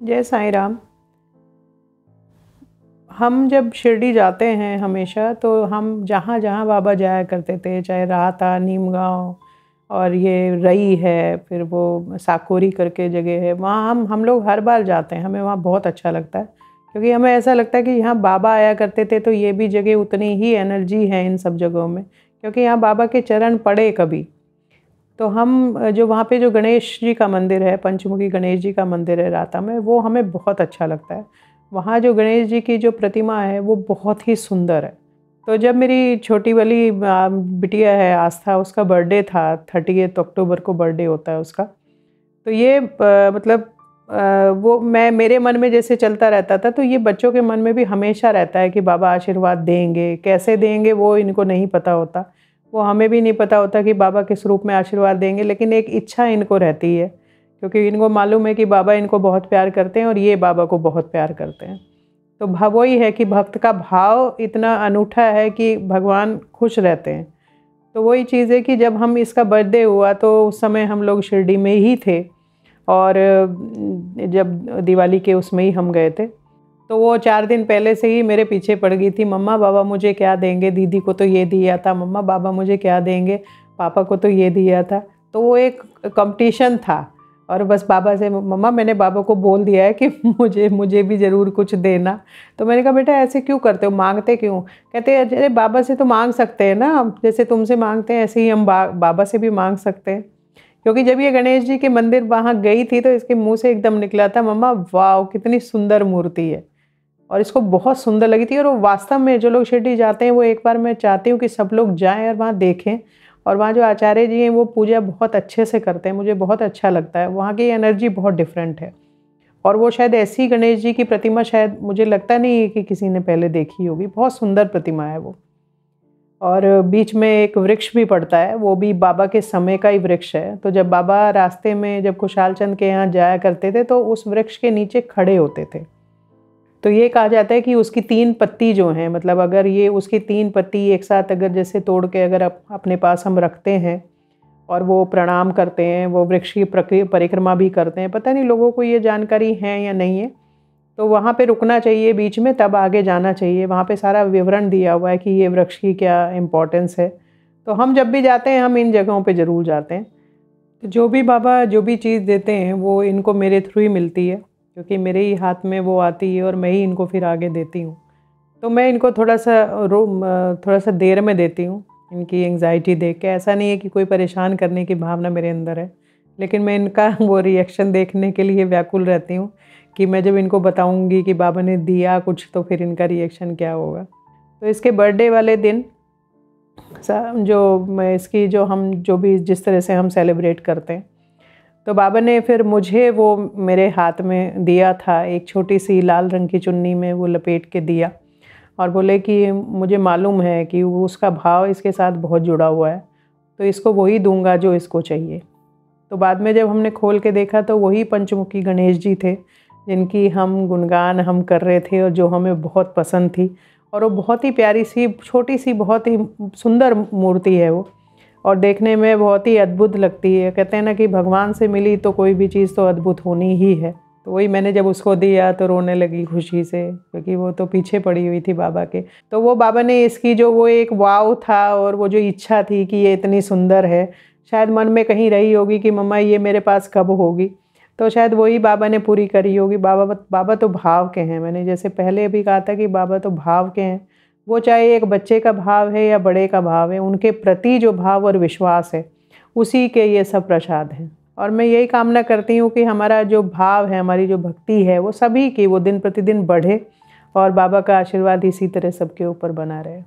जय साईं राम। हम जब शिरडी जाते हैं हमेशा, तो हम जहाँ जहाँ बाबा जाया करते थे, चाहे राहता, नीम गाँव और ये रई है, फिर वो साकोरी करके जगह है, वहाँ हम लोग हर बार जाते हैं। हमें वहाँ बहुत अच्छा लगता है, क्योंकि हमें ऐसा लगता है कि यहाँ बाबा आया करते थे, तो ये भी जगह उतनी ही एनर्जी है इन सब जगहों में, क्योंकि यहाँ बाबा के चरण पड़े कभी। तो हम जो वहाँ पे जो गणेश जी का मंदिर है, पंचमुखी गणेश जी का मंदिर है राता में, वो हमें बहुत अच्छा लगता है। वहाँ जो गणेश जी की जो प्रतिमा है वो बहुत ही सुंदर है। तो जब मेरी छोटी वाली बिटिया है आस्था, उसका बर्थडे था, 30 अक्टूबर को बर्थडे होता है उसका। तो ये मतलब वो मेरे मन में जैसे चलता रहता था, तो ये बच्चों के मन में भी हमेशा रहता है कि बाबा आशीर्वाद देंगे, कैसे देंगे वो इनको नहीं पता होता। वो हमें भी नहीं पता होता कि बाबा किस रूप में आशीर्वाद देंगे, लेकिन एक इच्छा इनको रहती है, क्योंकि इनको मालूम है कि बाबा इनको बहुत प्यार करते हैं और ये बाबा को बहुत प्यार करते हैं। तो भाव वही है कि भक्त का भाव इतना अनूठा है कि भगवान खुश रहते हैं। तो वही चीज़ है कि जब हम इसका बर्थडे हुआ, तो उस समय हम लोग शिरडी में ही थे, और जब दिवाली के उसमें ही हम गए थे, तो वो 4 दिन पहले से ही मेरे पीछे पड़ गई थी, मम्मा बाबा मुझे क्या देंगे, दीदी को तो ये दिया था, मम्मा बाबा मुझे क्या देंगे, पापा को तो ये दिया था। तो वो एक कंपटीशन था, और बस बाबा से, मम्मा मैंने बाबा को बोल दिया है कि मुझे भी ज़रूर कुछ देना। तो मैंने कहा बेटा ऐसे क्यों करते हो, मांगते क्यों? कहते अरे बाबा से तो मांग सकते हैं ना, जैसे तुमसे मांगते हैं ऐसे ही हम बाबा से भी मांग सकते हैं। क्योंकि जब ये गणेश जी के मंदिर वहाँ गई थी, तो इसके मुंह से एकदम निकला था, मम्मा वाह कितनी सुंदर मूर्ति है, और इसको बहुत सुंदर लगी थी। और वो वास्तव में जो लोग शिरडी जाते हैं, वो एक बार मैं चाहती हूँ कि सब लोग जाएं और वहाँ देखें। और वहाँ जो आचार्य जी हैं वो पूजा बहुत अच्छे से करते हैं, मुझे बहुत अच्छा लगता है। वहाँ की एनर्जी बहुत डिफरेंट है, और वो शायद ऐसी गणेश जी की प्रतिमा शायद मुझे लगता नहीं है कि किसी ने पहले देखी होगी। बहुत सुंदर प्रतिमा है वो। और बीच में एक वृक्ष भी पड़ता है, वो भी बाबा के समय का ही वृक्ष है। तो जब बाबा रास्ते में जब खुशहाल चंद के यहाँ जाया करते थे, तो उस वृक्ष के नीचे खड़े होते थे। तो ये कहा जाता है कि उसकी 3 पत्ती जो हैं, मतलब अगर ये उसकी 3 पत्ती एक साथ अगर जैसे तोड़ के अगर अपने पास हम रखते हैं और वो प्रणाम करते हैं, वो वृक्ष की परिक्रमा भी करते हैं, पता नहीं लोगों को ये जानकारी है या नहीं है, तो वहाँ पे रुकना चाहिए बीच में, तब आगे जाना चाहिए। वहाँ पे सारा विवरण दिया हुआ है कि ये वृक्ष की क्या इम्पोर्टेंस है। तो हम जब भी जाते हैं, हम इन जगहों पे ज़रूर जाते हैं। तो जो भी बाबा जो भी चीज़ देते हैं, वो इनको मेरे थ्रू ही मिलती है, क्योंकि मेरे ही हाथ में वो आती है और मैं ही इनको फिर आगे देती हूँ। तो मैं इनको थोड़ा सा देर में देती हूँ, इनकी एंग्जाइटी देख के। ऐसा नहीं है कि कोई परेशान करने की भावना मेरे अंदर है, लेकिन मैं इनका वो रिएक्शन देखने के लिए व्याकुल रहती हूँ कि मैं जब इनको बताऊँगी कि बाबा ने दिया कुछ, तो फिर इनका रिएक्शन क्या होगा। तो इसके बर्थडे वाले दिन जो मैं इसकी जो हम जो भी जिस तरह से हम सेलिब्रेट करते हैं, तो बाबा ने फिर मुझे वो मेरे हाथ में दिया था, एक छोटी सी लाल रंग की चुन्नी में वो लपेट के दिया, और बोले कि मुझे मालूम है कि उसका भाव इसके साथ बहुत जुड़ा हुआ है, तो इसको वही दूंगा जो इसको चाहिए। तो बाद में जब हमने खोल के देखा, तो वही पंचमुखी गणेश जी थे, जिनकी हम गुणगान हम कर रहे थे और जो हमें बहुत पसंद थी। और वो बहुत ही प्यारी सी छोटी सी बहुत ही सुंदर मूर्ति है वो, और देखने में बहुत ही अद्भुत लगती है। कहते हैं ना कि भगवान से मिली तो कोई भी चीज़ तो अद्भुत होनी ही है। तो वही मैंने जब उसको दिया तो रोने लगी खुशी से, क्योंकि वो तो पीछे पड़ी हुई थी बाबा के। तो वो बाबा ने इसकी जो वो एक वाव था, और वो जो इच्छा थी कि ये इतनी सुंदर है, शायद मन में कहीं रही होगी कि मम्मा ये मेरे पास कब होगी, तो शायद वही बाबा ने पूरी करी होगी। बाबा तो भाव के हैं, मैंने जैसे पहले भी कहा था कि बाबा तो भाव के हैं। वो चाहे एक बच्चे का भाव है या बड़े का भाव है, उनके प्रति जो भाव और विश्वास है, उसी के ये सब प्रसाद हैं। और मैं यही कामना करती हूँ कि हमारा जो भाव है, हमारी जो भक्ति है, वो सभी की वो दिन प्रतिदिन बढ़े, और बाबा का आशीर्वाद इसी तरह सबके ऊपर बना रहे।